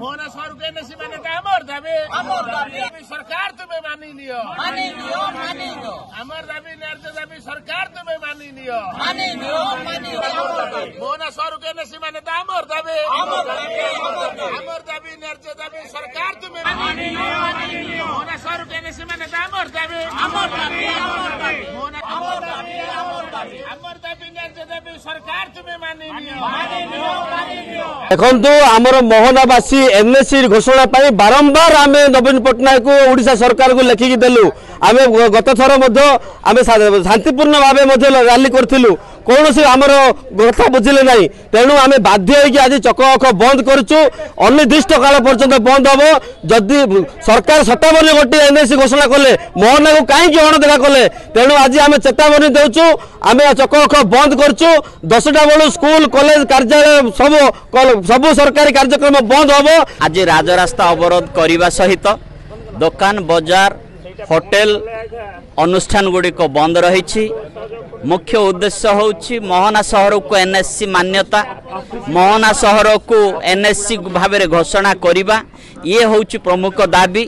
Mohana sir के नसी माने अमर दाबी सरकार तुम्हें मानी लियो अमर दाबी न्याय दाबी सरकार तुम्हें मानी लियो मोहना सर के नसी माने अमर दाबी न्याय दाबी सरकार तुम्हें मानी लियो मोहना सर के नसी माने अमर दाबी सरकार तुम्हें मानी लियो देखो आमर मोहनावासी एनएससी घोषणा बारंबार आम नवीन पट्टनायक को ओडिशा सरकार को लेखिकी देलु आम गत थर आम शांतिपूर्ण भाव रैली करूँ कौन से आमर कथा बुझिले ना तेणु आम बाध्य आज चकअख बंद करुचु अनिर्दिष्ट काल पर्यंत बंद हम जदि सरकार सतावनी गोटे एनएससी घोषणा कले मोहना को कहीं अणदेखा कले तेणु आज आम चेतावनी देचु आम चकअख बंद करुचु 10टा बेलू स्कूल कॉलेज कार्यालय सब सरकारी कार्यक्रम बंद हम आज राजरास्ता अवरोध करने सहित दुकान बजार होटेल अनुष्ठान गुड़िक बंद रही मुख्य उद्देश्य होछि मोहना सहर को एनएससी मान्यता मोहना सहर को एनएससी भाव में घोषणा करिबा ये होछि प्रमुख दाबी।